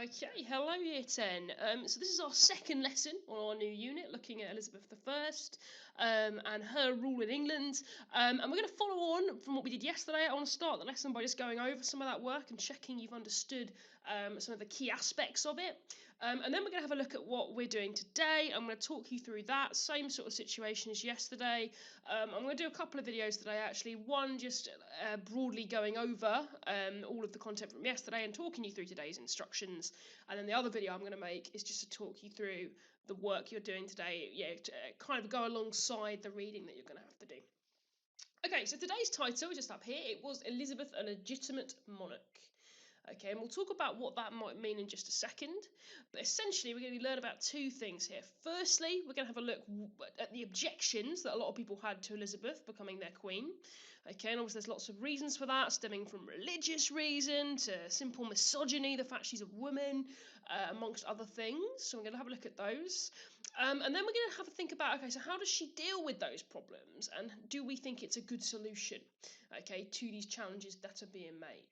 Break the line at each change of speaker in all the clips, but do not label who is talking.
Okay, hello year 10. So this is our second lesson on our new unit, looking at Elizabeth and her rule in England. And we're going to follow on from what we did yesterday. I want to start the lesson by just going over some of that work and checking you've understood some of the key aspects of it. And then we're going to have a look at what we're doing today. I'm going to talk you through that, same sort of situation as yesterday. I'm going to do a couple of videos today actually. One just broadly going over all of the content from yesterday and talking you through today's instructions. And then the other video I'm going to make is just to talk you through the work you're doing today, to kind of go alongside the reading that you're going to have to do. Okay, so today's title, just up here, it was Elizabeth, a Legitimate Monarch. Okay, and we'll talk about what that might mean in just a second. But essentially, we're going to learn about two things here. Firstly, we're going to have a look at the objections that a lot of people had to Elizabeth becoming their queen. Okay, and obviously there's lots of reasons for that, stemming from religious reason to simple misogyny, the fact she's a woman, amongst other things. So we're going to have a look at those. And then we're going to have a think about, okay, so how does she deal with those problems? And do we think it's a good solution, okay, to these challenges that are being made?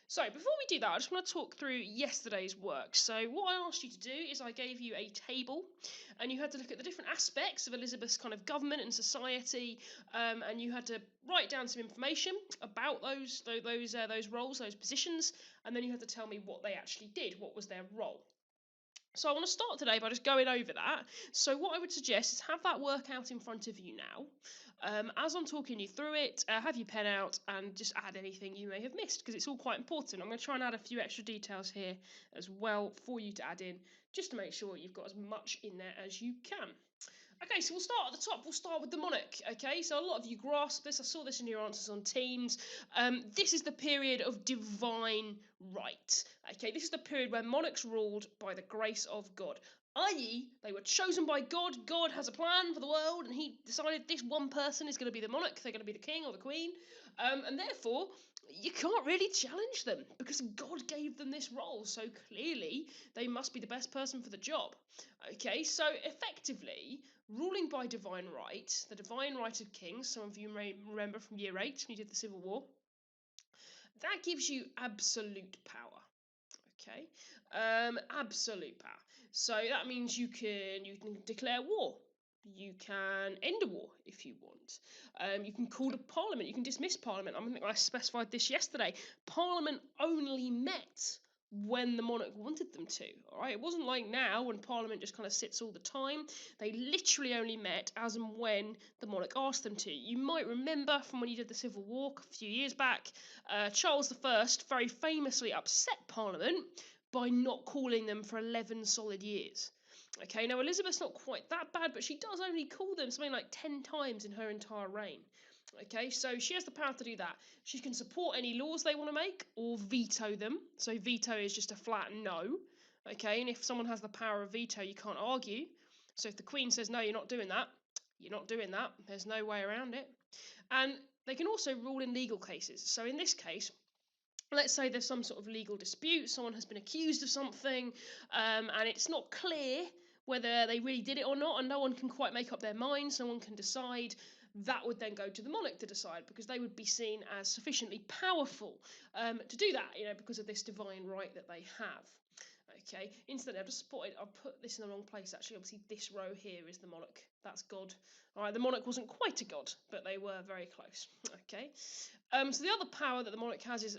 So before we do that, I just want to talk through yesterday's work. So what I asked you to do is I gave you a table, and you had to look at the different aspects of Elizabeth's kind of government and society, and you had to write down some information about those roles, those positions, and then you had to tell me what they actually did, what was their role. So I want to start today by just going over that. So what I would suggest is have that work out in front of you now. As I'm talking you through it, have your pen out and just add anything you may have missed, because it's all quite important. I'm going to try and add a few extra details here as well for you to add in, just to make sure you've got as much in there as you can. Okay, so we'll start at the top. We'll start with the monarch. Okay, so a lot of you grasp this. I saw this in your answers on Teams. This is the period of divine right. Okay, this is the period where monarchs ruled by the grace of God, i.e., they were chosen by God. God has a plan for the world, and He decided this one person is going to be the monarch. They're going to be the king or the queen, and therefore you can't really challenge them because God gave them this role. So clearly, they must be the best person for the job. Okay, so effectively, ruling by divine right, the divine right of kings, some of you may remember from year 8 when you did the Civil War, that gives you absolute power. Okay, absolute power. So that means you can declare war. You can end a war if you want. You can call a parliament. You can dismiss parliament. I specified this yesterday. Parliament only met when the monarch wanted them to. All right, it wasn't like now when Parliament just kind of sits all the time. They literally only met as and when the monarch asked them to. You might remember from when you did the Civil War a few years back, Charles I very famously upset Parliament by not calling them for 11 solid years. Okay, now Elizabeth's not quite that bad, but she does only call them something like 10 times in her entire reign. Okay, so she has the power to do that. She can support any laws they want to make or veto them. So veto is just a flat no. Okay, and if someone has the power of veto, you can't argue. So if the Queen says no, you're not doing that, you're not doing that. There's no way around it. And they can also rule in legal cases. So in this case, let's say there's some sort of legal dispute, someone has been accused of something, and it's not clear whether they really did it or not, and no one can quite make up their minds, no one can decide. That would then go to the monarch to decide, because they would be seen as sufficiently powerful to do that, because of this divine right that they have. Okay, incidentally, I've just spotted, I've put this in the wrong place actually. Obviously, this row here is the monarch, that's God. All right, the monarch wasn't quite a god, but they were very close. Okay, so the other power that the monarch has is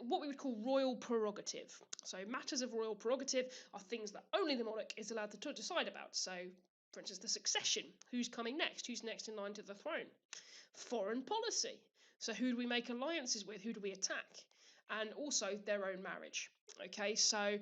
what we would call royal prerogative. So matters of royal prerogative are things that only the monarch is allowed to decide about. So, for instance, the succession, who's coming next, who's next in line to the throne. Foreign policy, so who do we make alliances with, who do we attack, and also their own marriage. Okay, so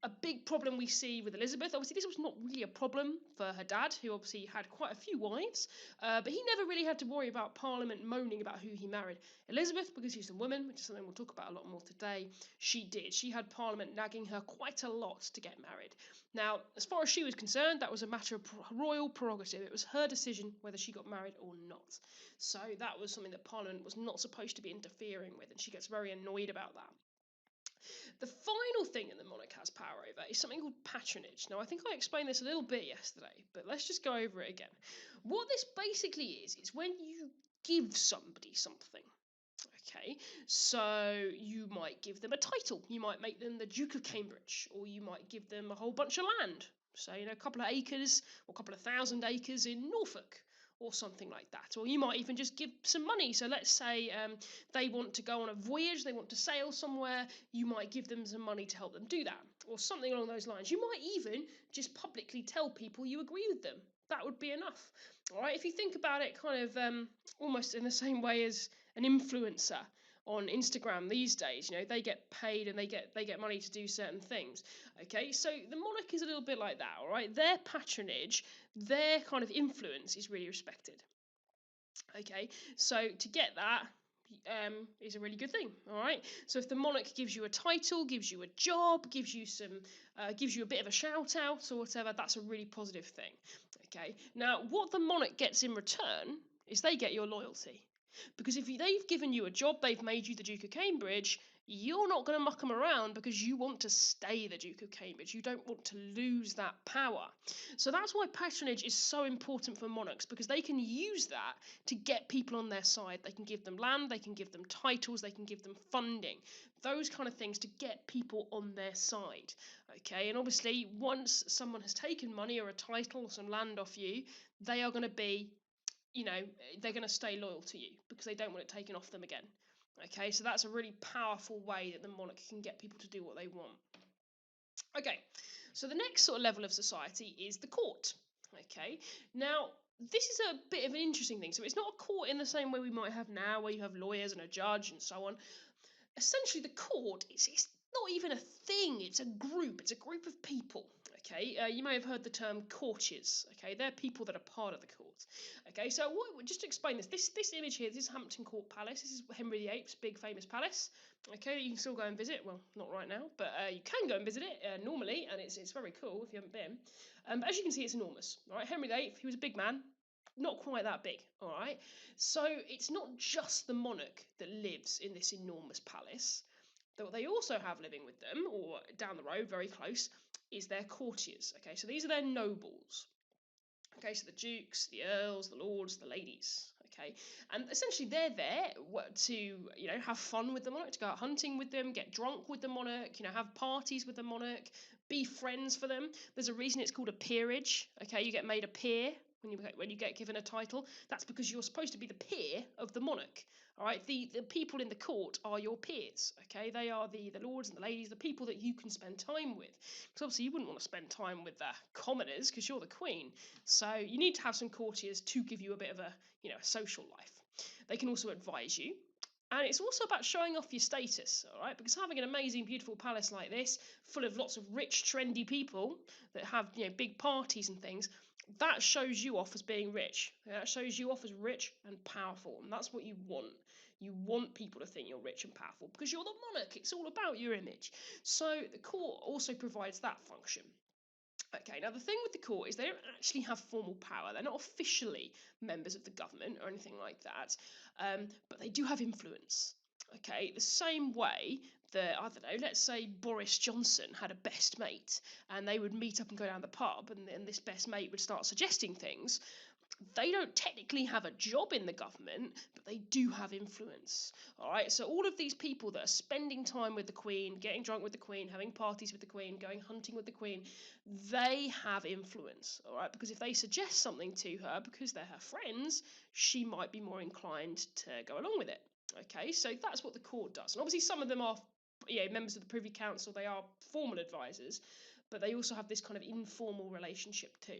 a big problem we see with Elizabeth, obviously this was not really a problem for her dad, who obviously had quite a few wives, but he never really had to worry about Parliament moaning about who he married. Elizabeth, because she's a woman, which is something we'll talk about a lot more today, she did. She had Parliament nagging her quite a lot to get married. Now, as far as she was concerned, that was a matter of royal prerogative. It was her decision whether she got married or not. So that was something that Parliament was not supposed to be interfering with, and she gets very annoyed about that. The final thing that the monarch has power over is something called patronage. Now, I think I explained this a little bit yesterday, but let's just go over it again. What this basically is when you give somebody something. Okay, so you might give them a title. You might make them the Duke of Cambridge, or you might give them a whole bunch of land. So, a couple of acres or a couple of thousand acres in Norfolk, or something like that. Or you might even just give some money. So, let's say they want to go on a voyage, they want to sail somewhere, you might give them some money to help them do that, or something along those lines. You might even just publicly tell people you agree with them. That would be enough. All right, if you think about it kind of almost in the same way as an influencer on Instagram these days, they get paid and they get money to do certain things. Okay, so the monarch is a little bit like that. All right, their patronage, their kind of influence is really respected. Okay, so to get that is a really good thing. All right, so if the monarch gives you a title, gives you a job, gives you a bit of a shout out or whatever, that's a really positive thing. Okay, now what the monarch gets in return is they get your loyalty. Because if they've given you a job, they've made you the Duke of Cambridge, you're not going to muck them around because you want to stay the Duke of Cambridge. You don't want to lose that power. So that's why patronage is so important for monarchs, because they can use that to get people on their side. They can give them land, they can give them titles, they can give them funding, those kind of things to get people on their side. Okay, and obviously once someone has taken money or a title or some land off you, they are going to be they're going to stay loyal to you because they don't want it taken off them again. Okay, so that's a really powerful way that the monarch can get people to do what they want. Okay, so the next sort of level of society is the court. Okay, now this is a bit of an interesting thing. So it's not a court in the same way we might have now, where you have lawyers and a judge and so on. Essentially, the court it's not even a thing. It's a group of people. Okay, you may have heard the term courtiers. Okay, they're people that are part of the court. Okay, so just to explain this image here, this is Hampton Court Palace. This is Henry VIII's big famous palace. Okay, you can still go and visit. Well, not right now, but you can go and visit it normally, and it's very cool if you haven't been. But as you can see, it's enormous. All right, Henry VIII, he was a big man, not quite that big. All right, so it's not just the monarch that lives in this enormous palace. What they also have living with them, or down the road, very close, is their courtiers. Okay, so these are their nobles. Okay, so the dukes, the earls, the lords, the ladies. Okay, and essentially they're there to have fun with the monarch, to go out hunting with them, get drunk with the monarch, have parties with the monarch, be friends for them. There's a reason it's called a peerage. Okay, you get made a peer when you get given a title. That's because you're supposed to be the peer of the monarch. All right, the people in the court are your peers. Okay, they are the lords and the ladies, the people that you can spend time with. Because obviously you wouldn't want to spend time with the commoners because you're the queen. So you need to have some courtiers to give you a bit of a social life. They can also advise you. And it's also about showing off your status, all right? Because having an amazing, beautiful palace like this, full of lots of rich, trendy people that have, big parties and things, that shows you off as being rich. That shows you off as rich and powerful, and that's what you want. You want people to think you're rich and powerful because you're the monarch. It's all about your image. So the court also provides that function. Okay, now the thing with the court is they don't actually have formal power. They're not officially members of the government or anything like that, but they do have influence. Okay, the same way that, I don't know, let's say Boris Johnson had a best mate and they would meet up and go down the pub, and this best mate would start suggesting things. They don't technically have a job in the government, but they do have influence. All right, so all of these people that are spending time with the Queen, getting drunk with the Queen, having parties with the Queen, going hunting with the Queen, they have influence. All right, because if they suggest something to her because they're her friends, she might be more inclined to go along with it. Okay, so that's what the court does. And obviously, some of them are members of the Privy Council, they are formal advisors, but they also have this kind of informal relationship too.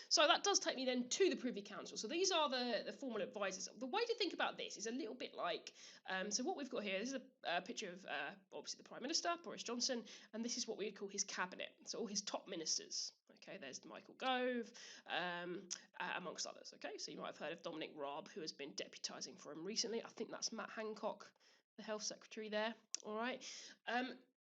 So that does take me then to the Privy Council. So these are the formal advisors. The way to think about this is a little bit like, so what we've got here, this is a picture of obviously the Prime Minister, Boris Johnson, and this is what we would call his cabinet. So all his top ministers. Okay, there's Michael Gove, amongst others. Okay, so you might have heard of Dominic Raab, who has been deputising for him recently. I think that's Matt Hancock, the Health Secretary there. All right.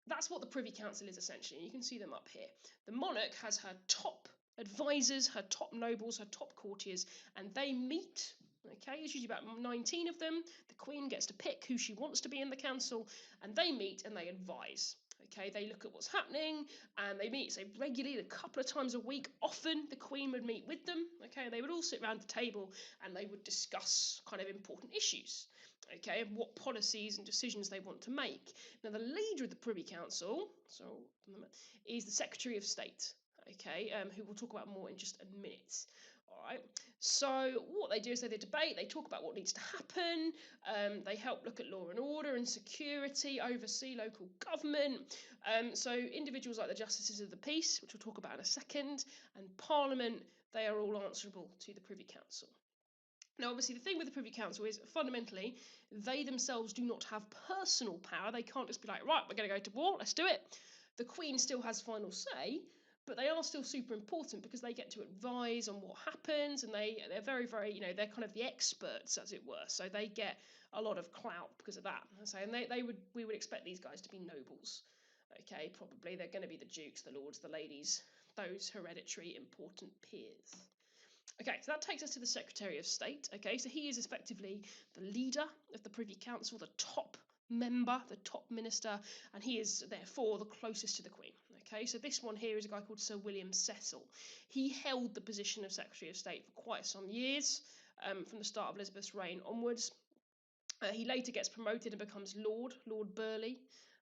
That's what the Privy Council is essentially. You can see them up here. The monarch has her top advisors, her top nobles, her top courtiers, and they meet. Okay, there's usually about 19 of them. The Queen gets to pick who she wants to be in the council, and they meet and they advise. Okay, they look at what's happening and they meet, say, regularly, a couple of times a week. Often the Queen would meet with them. Okay, and they would all sit around the table and they would discuss kind of important issues. Okay, and what policies and decisions they want to make. Now, the leader of the Privy Council, is the Secretary of State. Okay, who we'll talk about more in just a minute. All right. So what they do is they debate. They talk about what needs to happen. They help look at law and order and security, oversee local government. So individuals like the Justices of the Peace, which we'll talk about in a second, and Parliament, they are all answerable to the Privy Council. Now, obviously, the thing with the Privy Council is fundamentally they themselves do not have personal power. They can't just be like, right, we're going to go to war, let's do it. The Queen still has final say, but they are still super important because they get to advise on what happens, and they're very, very, they're kind of the experts, as it were. So they get a lot of clout because of that. So, and we would expect these guys to be nobles. Okay, probably they're going to be the dukes, the lords, the ladies, those hereditary important peers. Okay, so that takes us to the Secretary of State. Okay, so he is effectively the leader of the Privy Council, the top member, the top minister, and he is therefore the closest to the Queen. Okay, so this one here is a guy called Sir William Cecil. He held the position of Secretary of State for quite some years, from the start of Elizabeth's reign onwards. He later gets promoted and becomes Lord Burleigh.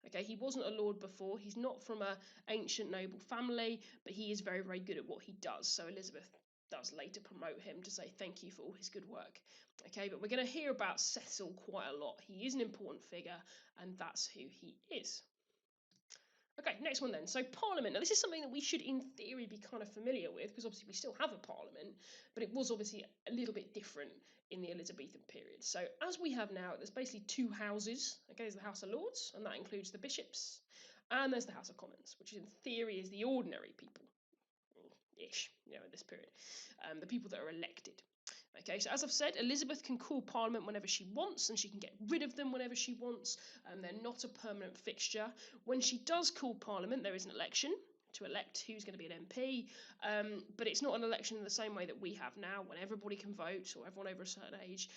Okay, he wasn't a lord before. He's not from a ancient noble family, but he is very, very good at what he does. So Elizabeth does later promote him to say thank you for all his good work. Okay, but we're going to hear about Cecil quite a lot. He is an important figure, and that's who he is. Okay, next one then. So Parliament. Now this is something that we should in theory be kind of familiar with because obviously we still have a Parliament, but it was obviously a little bit different in the Elizabethan period. So as we have now, there's basically two houses. Okay, there's the House of Lords, and that includes the bishops, and there's the House of Commons, which in theory is the ordinary people, ish, in this period, the people that are elected. Okay, so as I've said, Elizabeth can call Parliament whenever she wants, and she can get rid of them whenever she wants. They're not a permanent fixture. When she does call Parliament, there is an election to elect who's going to be an MP, but it's not an election in the same way that we have now, when everybody can vote, or everyone over a certain age.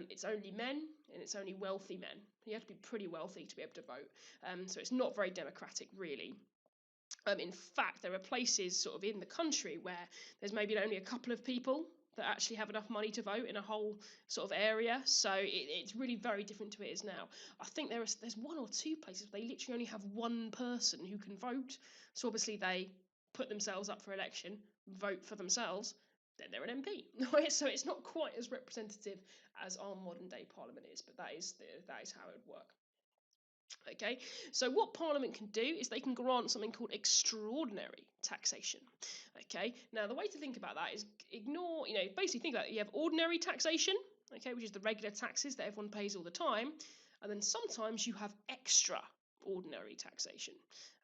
It's only men, and it's only wealthy men. You have to be pretty wealthy to be able to vote, so it's not very democratic, really. In fact, there are places sort of in the country where there's maybe only a couple of people that actually have enough money to vote in a whole sort of area. So it's really very different to it is now. I think there's one or two places where they literally only have one person who can vote. So obviously they put themselves up for election, vote for themselves, then they're an MP. So it's not quite as representative as our modern day parliament is, but that is how it would work. Okay, so what Parliament can do is they can grant something called extraordinary taxation. Okay, now the way to think about that is ignore, basically think about it. You have ordinary taxation, okay, which is the regular taxes that everyone pays all the time, and then sometimes you have extraordinary taxation.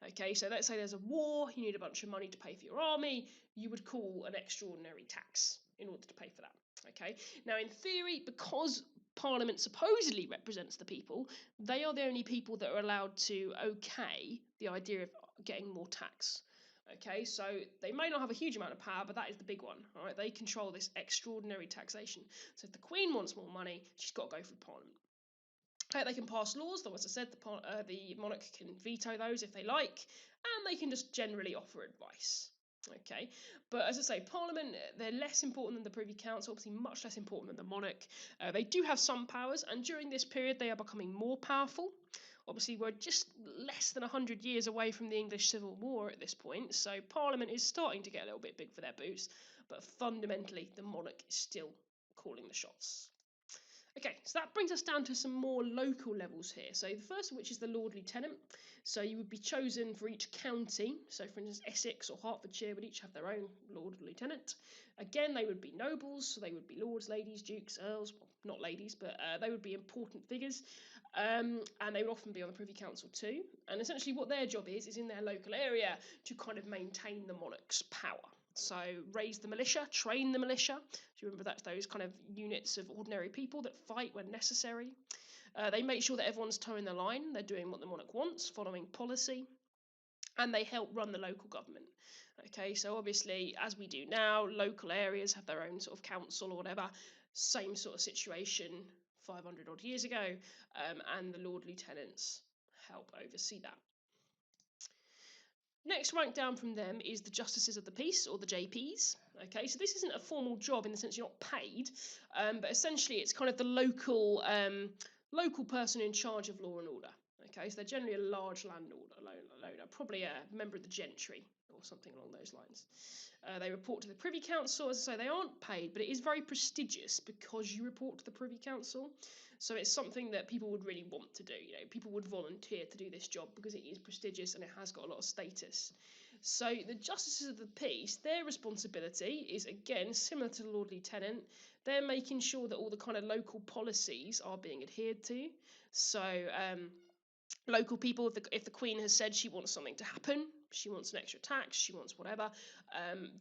Okay, so let's say there's a war, you need a bunch of money to pay for your army, you would call an extraordinary tax in order to pay for that. Okay, now in theory, because Parliament supposedly represents the people, they are the only people that are allowed to okay the idea of getting more tax. Okay, so they may not have a huge amount of power, but that is the big one. All right, they control this extraordinary taxation. So if the Queen wants more money, she's got to go through Parliament. They can pass laws, though, as I said, the monarch can veto those if they like, and they can just generally offer advice. Okay, but as I say, Parliament, they're less important than the Privy Council, obviously much less important than the monarch. They do have some powers, and during this period they are becoming more powerful. Obviously, we're just less than 100 years away from the English Civil War at this point, so Parliament is starting to get a little bit big for their boots, but fundamentally the monarch is still calling the shots. Okay, so that brings us down to some more local levels here. So the first of which is the Lord Lieutenant. So you would be chosen for each county. So for instance, Essex or Hertfordshire would each have their own Lord Lieutenant. Again, they would be nobles, so they would be lords, ladies, dukes, earls, well, not ladies, but they would be important figures. And they would often be on the Privy Council too. And essentially what their job is in their local area to kind of maintain the monarch's power. So raise the militia, train the militia. Do you remember that's those kind of units of ordinary people that fight when necessary? They make sure that everyone's toeing the line. They're doing what the monarch wants, following policy. And they help run the local government. Okay, so obviously, as we do now, local areas have their own sort of council or whatever. Same sort of situation 500 odd years ago. And the Lord Lieutenants help oversee that. Next rank down from them is the Justices of the Peace, or the JPs. Okay, so this isn't a formal job in the sense you're not paid, but essentially it's kind of the local person in charge of law and order. Okay, so they're generally a large landowner, probably a member of the gentry or something along those lines. They report to the Privy Council. As I say, they aren't paid, but it is very prestigious because you report to the Privy Council. So it's something that people would really want to do. You know, people would volunteer to do this job because it is prestigious and it has got a lot of status. So the Justices of the Peace, their responsibility is again similar to the Lord Lieutenant. They're making sure that all the kind of local policies are being adhered to. So local people, if the Queen has said she wants something to happen, she wants an extra tax, she wants whatever,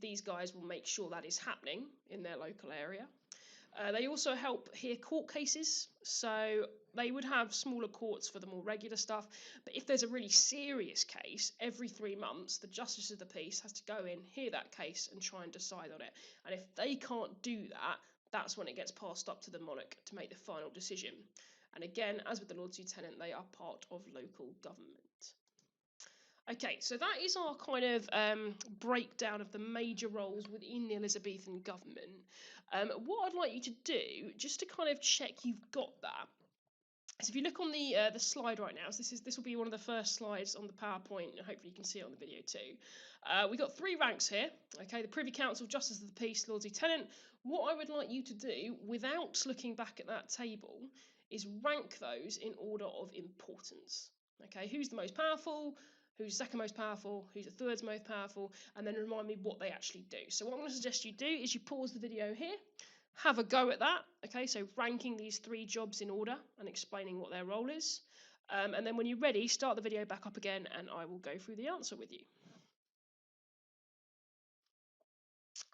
these guys will make sure that is happening in their local area. They also help hear court cases, so they would have smaller courts for the more regular stuff. But if there's a really serious case, every 3 months, the Justice of the Peace has to go in, hear that case, and try and decide on it. And if they can't do that, that's when it gets passed up to the monarch to make the final decision. And again, as with the Lords Lieutenant, they are part of local government. Okay, so that is our kind of breakdown of the major roles within the Elizabethan government. What I'd like you to do, just to kind of check you've got that, so if you look on the slide right now, so this will be one of the first slides on the PowerPoint, and hopefully you can see it on the video too. We've got 3 ranks here. Okay, the Privy Council, Justice of the Peace, Lord Lieutenant. What I would like you to do, without looking back at that table, is rank those in order of importance. Okay, who's the most powerful? Who's second most powerful? Who's the third most powerful? And then remind me what they actually do. So what I'm going to suggest you do is you pause the video here, have a go at that. Okay, so ranking these 3 jobs in order and explaining what their role is. And then when you're ready, start the video back up again and I will go through the answer with you.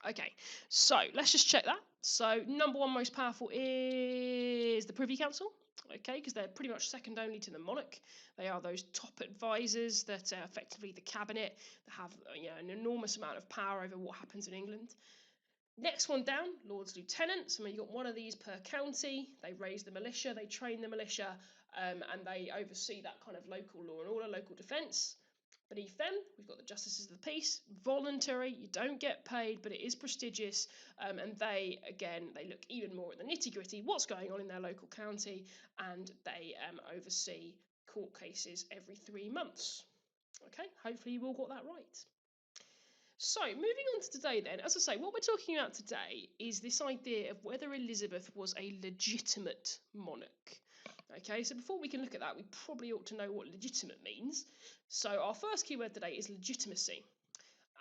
Okay, so let's just check that. So number 1 most powerful is the Privy Council. Okay, because they're pretty much second only to the monarch. They are those top advisors that are effectively the cabinet that have an enormous amount of power over what happens in England. Next one down, Lords Lieutenants. I mean, you've got one of these per county. They raise the militia, they train the militia, and they oversee that kind of local law and order, local defence. Beneath them, we've got the Justices of the Peace, voluntary, you don't get paid, but it is prestigious, and they look even more at the nitty-gritty, what's going on in their local county, and they oversee court cases every 3 months. Okay, hopefully you all got that right. So, moving on to today then, as I say, what we're talking about today is this idea of whether Elizabeth was a legitimate monarch. Okay, so before we can look at that, we probably ought to know what legitimate means. So our first keyword today is legitimacy.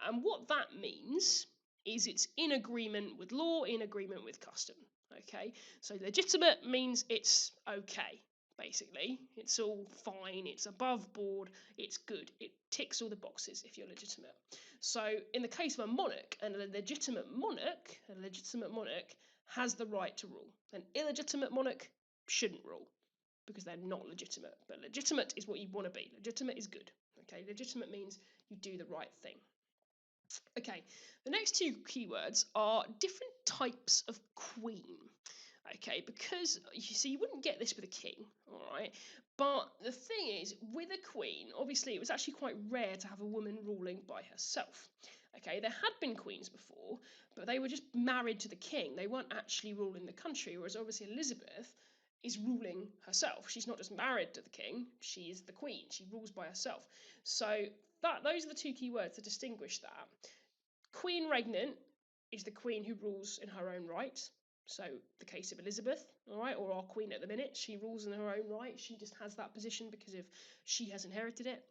And what that means is it's in agreement with law, in agreement with custom. Okay, so legitimate means it's okay, basically. It's all fine, it's above board, it's good. It ticks all the boxes if you're legitimate. So in the case of a monarch, a legitimate monarch has the right to rule. An illegitimate monarch shouldn't rule because they're not legitimate. But legitimate is what you want to be. Legitimate is good. Okay, legitimate means you do the right thing. Okay, the next 2 keywords are different types of queen. Okay, because you see, you wouldn't get this with a king, all right? But the thing is, with a queen, obviously, it was actually quite rare to have a woman ruling by herself. Okay, there had been queens before, but they were just married to the king. They weren't actually ruling the country, whereas obviously Elizabeth is ruling herself. She's not just married to the king, she is the queen. She rules by herself. So those are the 2 key words to distinguish that. Queen regnant is the queen who rules in her own right. So the case of Elizabeth, all right, or our queen at the minute, she rules in her own right. She just has that position because she has inherited it.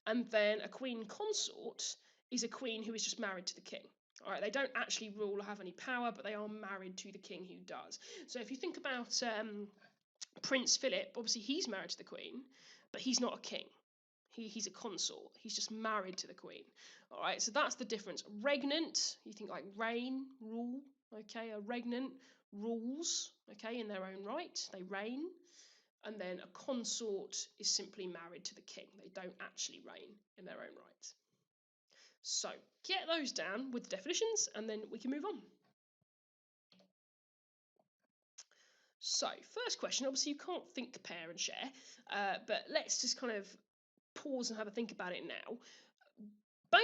And then a queen consort is a queen who is just married to the king. All right, they don't actually rule or have any power, but they are married to the king who does. So if you think about Prince Philip, obviously he's married to the queen, but he's not a king. He's a consort. He's just married to the queen. All right, so that's the difference. Regnant, you think like reign, rule. Okay, a regnant rules, okay, in their own right. They reign. And then a consort is simply married to the king. They don't actually reign in their own right. So get those down with the definitions and then we can move on. So, first question, obviously you can't think, pair and share, but let's just kind of pause and have a think about it now.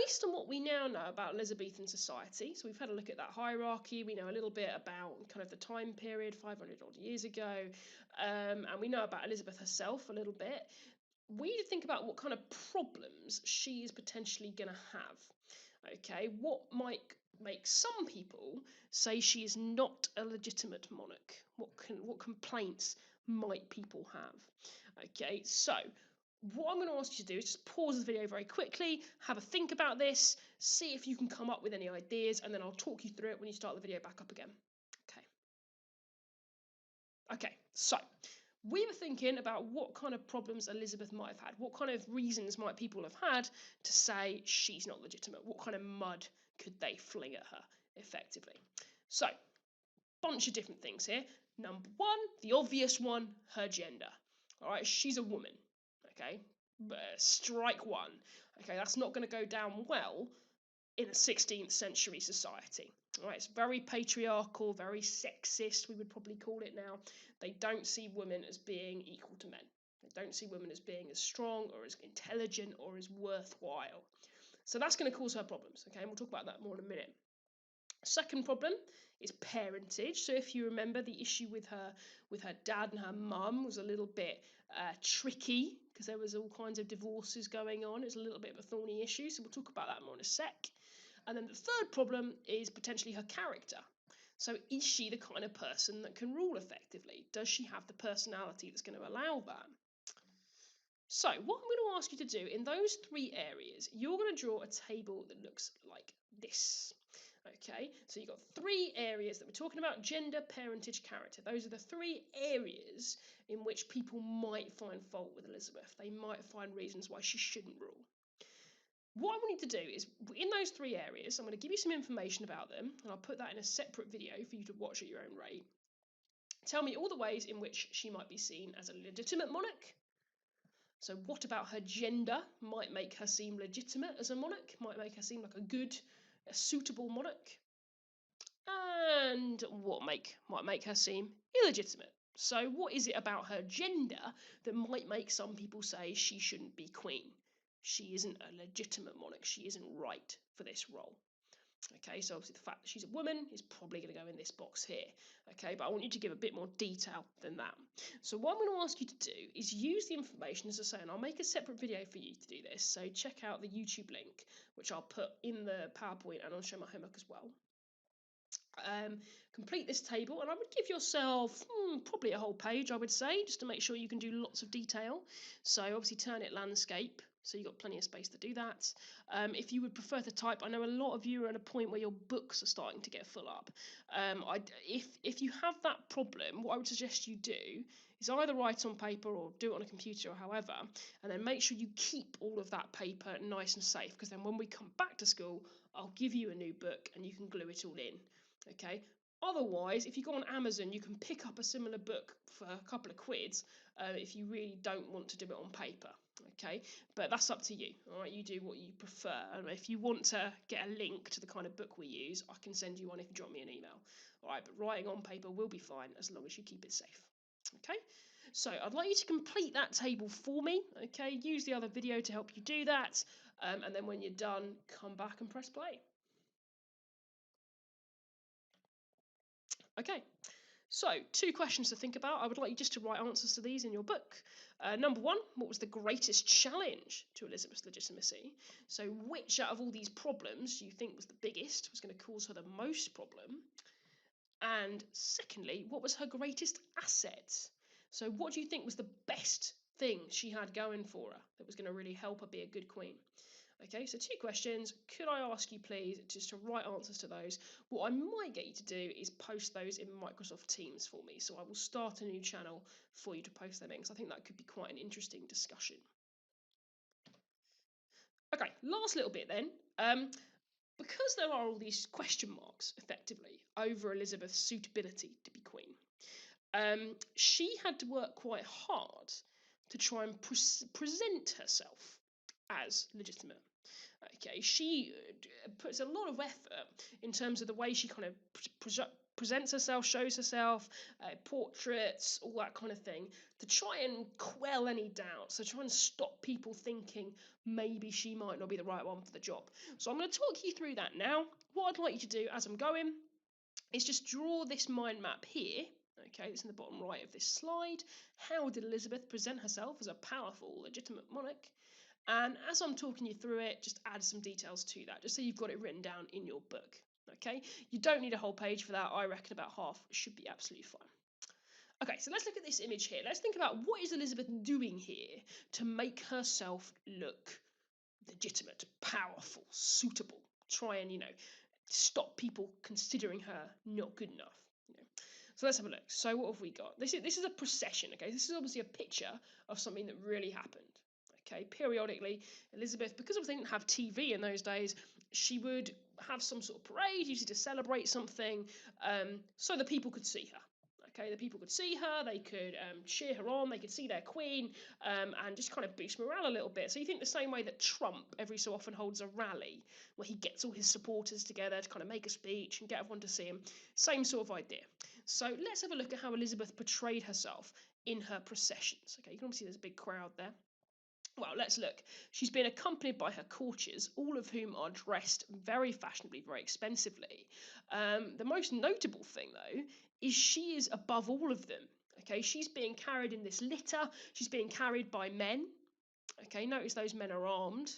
based on what we now know about Elizabethan society, so we've had a look at that hierarchy, we know a little bit about kind of the time period, 500 odd years ago, and we know about Elizabeth herself a little bit. We need to think about what kind of problems she is potentially going to have. Okay, what might make some people say she is not a legitimate monarch? What complaints might people have? Okay, so what I'm going to ask you to do is just pause the video very quickly, have a think about this, see if you can come up with any ideas, and then I'll talk you through it when you start the video back up again. Okay, so we were thinking about what kind of problems Elizabeth might have had. What kind of reasons might people have had to say she's not legitimate? What kind of mud could they fling at her effectively? So, bunch of different things here. Number one, the obvious one, her gender. All right, she's a woman. Okay, strike one. Okay, that's not going to go down well in a 16th century society. All right, it's very patriarchal, very sexist, we would probably call it now. They don't see women as being equal to men. They don't see women as being as strong or as intelligent or as worthwhile. So that's going to cause her problems, okay? And we'll talk about that more in a minute. Second problem is parentage. So if you remember, the issue with her dad and her mum was a little bit tricky because there was all kinds of divorces going on. It's a little bit of a thorny issue, so we'll talk about that more in a sec. And then the third problem is potentially her character. So is she the kind of person that can rule effectively? Does she have the personality that's going to allow that? So what I'm going to ask you to do in those three areas, you're going to draw a table that looks like this. Okay, so you've got three areas that we're talking about: gender, parentage, character. Those are the three areas in which people might find fault with Elizabeth. They might find reasons why she shouldn't rule. What I want you to do is, in those three areas, I'm going to give you some information about them, and I'll put that in a separate video for you to watch at your own rate. Tell me all the ways in which she might be seen as a legitimate monarch. So what about her gender might make her seem legitimate as a monarch, might make her seem like a suitable monarch? And what might make her seem illegitimate? So what is it about her gender that might make some people say she shouldn't be queen? She isn't a legitimate monarch, she isn't right for this role. Okay, so obviously the fact that she's a woman is probably going to go in this box here. Okay, but I want you to give a bit more detail than that. So what I'm going to ask you to do is use the information, as I say, and I'll make a separate video for you to do this. So check out the YouTube link, which I'll put in the PowerPoint, and I'll show my homework as well. Complete this table, and I would give yourself probably a whole page, I would say, just to make sure you can do lots of detail. So obviously turn it landscape, so you've got plenty of space to do that. If you would prefer to type, I know a lot of you are at a point where your books are starting to get full up. If you have that problem, what I would suggest you do is either write on paper or do it on a computer or however, and then make sure you keep all of that paper nice and safe, because then when we come back to school, I'll give you a new book and you can glue it all in. Okay, otherwise, if you go on Amazon, you can pick up a similar book for a couple of quid if you really don't want to do it on paper. Okay, but that's up to you. All right, you do what you prefer. And if you want to get a link to the kind of book we use, I can send you one if you drop me an email. All right, but writing on paper will be fine as long as you keep it safe. Okay, so I'd like you to complete that table for me. Okay, use the other video to help you do that, and then when you're done, come back and press play. Okay, so 2 questions to think about. I would like you just to write answers to these in your book. Number 1, what was the greatest challenge to Elizabeth's legitimacy? So which out of all these problems do you think was the biggest, was going to cause her the most problem? And secondly, what was her greatest asset? So what do you think was the best thing she had going for her that was going to really help her be a good queen? Okay, so 2 questions. Could I ask you please just to write answers to those? What I might get you to do is post those in Microsoft Teams for me. So I will start a new channel for you to post them in, because I think that could be quite an interesting discussion. Okay, last little bit then. Because there are all these question marks, effectively, over Elizabeth's suitability to be queen, she had to work quite hard to try and present herself as legitimate. Okay, she puts a lot of effort in terms of the way she kind of presents herself, shows herself, portraits, all that kind of thing, to try and quell any doubts, to try and stop people thinking maybe she might not be the right one for the job. So I'm going to talk you through that now. What I'd like you to do as I'm going is just draw this mind map here. Okay, it's in the bottom right of this slide. How did Elizabeth present herself as a powerful, legitimate monarch? And as I'm talking you through it, just add some details to that, just so you've got it written down in your book. Okay, you don't need a whole page for that. I reckon about half should be absolutely fine. Okay, so let's look at this image here. Let's think about what is Elizabeth doing here to make herself look legitimate, powerful, suitable. Try and, stop people considering her not good enough. So let's have a look. So what have we got? This is a procession. Okay, this is obviously a picture of something that really happened. Okay, periodically, Elizabeth, because they didn't have TV in those days, she would have some sort of parade, usually to celebrate something, so the people could see her. Okay, the people could see her, they could cheer her on, they could see their queen, and just kind of boost morale a little bit. So you think the same way that Trump every so often holds a rally where he gets all his supporters together to kind of make a speech and get everyone to see him. Same sort of idea. So let's have a look at how Elizabeth portrayed herself in her processions. Okay, you can obviously see there's a big crowd there. Well, let's look. She's been accompanied by her courtiers, all of whom are dressed very fashionably, very expensively. The most notable thing, though, is she is above all of them. Okay, she's being carried in this litter. She's being carried by men. Okay, notice those men are armed.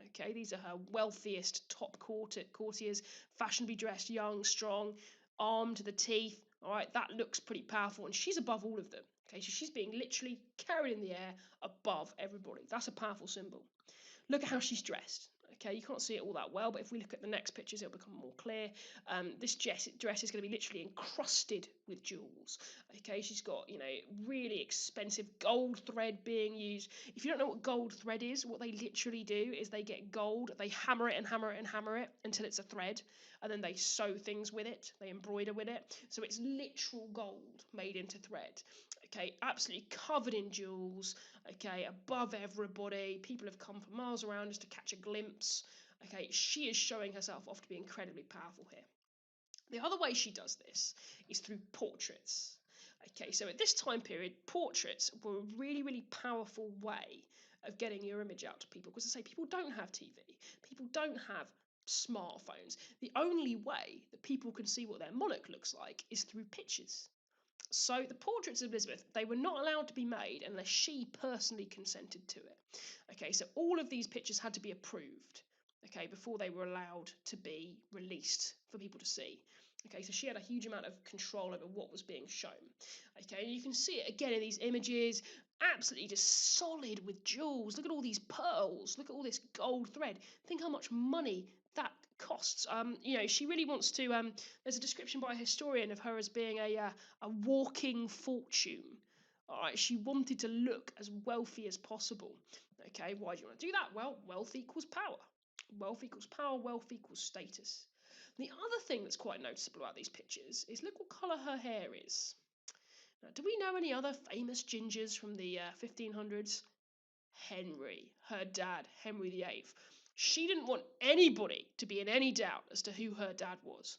Okay, these are her wealthiest top courtiers, fashionably dressed, young, strong, armed to the teeth. All right, that looks pretty powerful, and she's above all of them. Okay, so she's being literally carried in the air above everybody. That's a powerful symbol. Look at how she's dressed. Okay, you can't see it all that well, but if we look at the next pictures, it'll become more clear. This dress is going to be literally encrusted with jewels. Okay, she's got, really expensive gold thread being used. If you don't know what gold thread is, what they literally do is they get gold, they hammer it and hammer it and hammer it until it's a thread, and then they sew things with it, they embroider with it. So it's literal gold made into thread. Okay, absolutely covered in jewels. Okay, above everybody. People have come from miles around just to catch a glimpse. Okay, she is showing herself off to be incredibly powerful here. The other way she does this is through portraits. Okay, so at this time period, portraits were a really, really powerful way of getting your image out to people, because I say people don't have TV, people don't have smartphones. The only way that people can see what their monarch looks like is through pictures. So the portraits of Elizabeth, they were not allowed to be made unless she personally consented to it. Okay, so all of these pictures had to be approved, okay, before they were allowed to be released for people to see. Okay, so she had a huge amount of control over what was being shown. Okay, and you can see it again in these images, absolutely just solid with jewels. Look at all these pearls. Look at all this gold thread. Think how much money that costs. She really wants to. There's a description by a historian of her as being a walking fortune. All right, she wanted to look as wealthy as possible. Okay, why do you want to do that? Well, wealth equals power. Wealth equals power, wealth equals status. The other thing that's quite noticeable about these pictures is look what colour her hair is. Now, do we know any other famous gingers from the 1500s? Henry, her dad, Henry VIII. She didn't want anybody to be in any doubt as to who her dad was.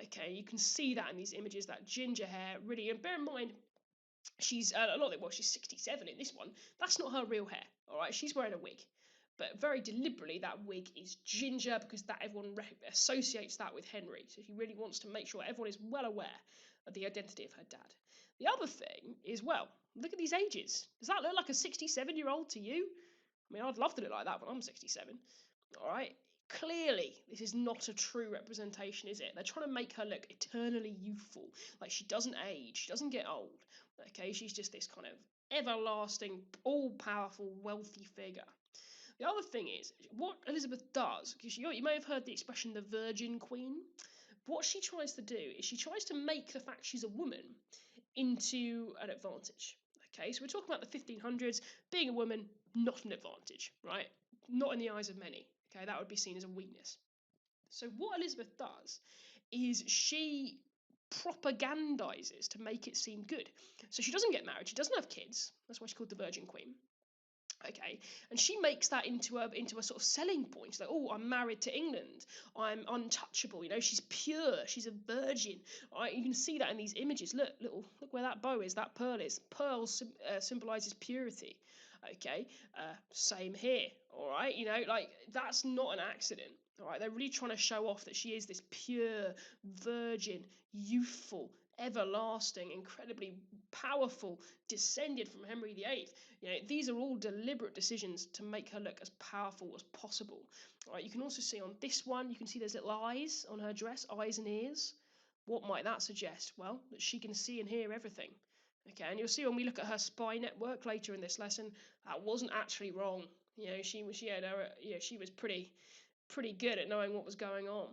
Okay, you can see that in these images, that ginger hair, really. And bear in mind, she's she's 67 in this one. That's not her real hair. All right, she's wearing a wig, but very deliberately that wig is ginger because that everyone associates that with Henry. So she really wants to make sure everyone is well aware of the identity of her dad. The other thing is, well, look at these ages. Does that look like a 67-year-old to you? I mean, I'd love to look like that when I'm 67. All right. Clearly, this is not a true representation, is it? They're trying to make her look eternally youthful. Like she doesn't age, she doesn't get old. Okay, she's just this kind of everlasting, all-powerful, wealthy figure. The other thing is, what Elizabeth does, because you may have heard the expression the Virgin Queen. What she tries to do is she tries to make the fact she's a woman into an advantage. Okay, so we're talking about the 1500s, being a woman, not an advantage, right? Not in the eyes of many. Okay, that would be seen as a weakness. So what Elizabeth does is she propagandizes to make it seem good. So she doesn't get married, she doesn't have kids. That's why she's called the Virgin Queen. Okay, and she makes that into a sort of selling point. She's like, oh, I'm married to England, I'm untouchable, you know, she's pure, she's a virgin. Right, you can see that in these images. Look where that bow is, that pearl is. Pearl symbolizes purity. Okay, same here. All right, you know, like, that's not an accident. All right, they're really trying to show off that she is this pure, virgin, youthful, everlasting, incredibly powerful, descended from Henry VIII. You know, these are all deliberate decisions to make her look as powerful as possible. All right, you can also see on this one, you can see there's little eyes on her dress, eyes and ears. What might that suggest? Well, that she can see and hear everything. Okay, and you'll see when we look at her spy network later in this lesson, that wasn't actually wrong. You know, she had her, you know, she was pretty good at knowing what was going on.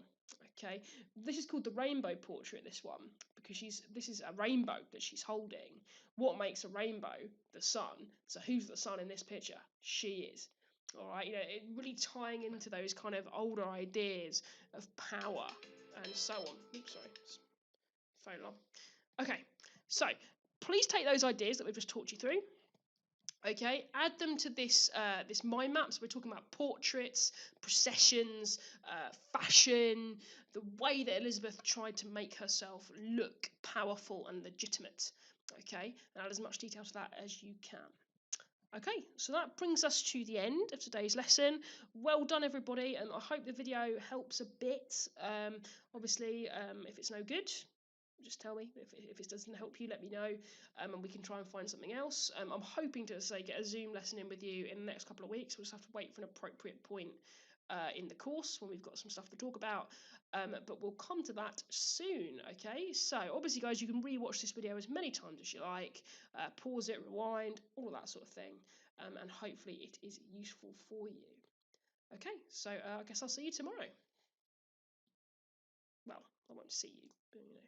Okay, this is called the rainbow portrait, this one, because this is a rainbow that she's holding. What makes a rainbow? The sun. So who's the sun in this picture? She is. All right, you know, it really tying into those kind of older ideas of power and so on. Oops, sorry, phone alarm. Okay, so please take those ideas that we've just talked you through. Okay, add them to this mind map. So we're talking about portraits, processions, fashion, the way that Elizabeth tried to make herself look powerful and legitimate. Okay, and add as much detail to that as you can. Okay, so that brings us to the end of today's lesson. Well done, everybody, and I hope the video helps a bit. Obviously, if it's no good, just tell me. If it doesn't help you, let me know, and we can try and find something else. I'm hoping to get a Zoom lesson in with you in the next couple of weeks. We'll just have to wait for an appropriate point in the course when we've got some stuff to talk about, but we'll come to that soon. Okay, so obviously, guys, you can rewatch this video as many times as you like, pause it, rewind, all of that sort of thing, and hopefully it is useful for you. Okay, so I guess I'll see you tomorrow. Well, I won't see you, but you know.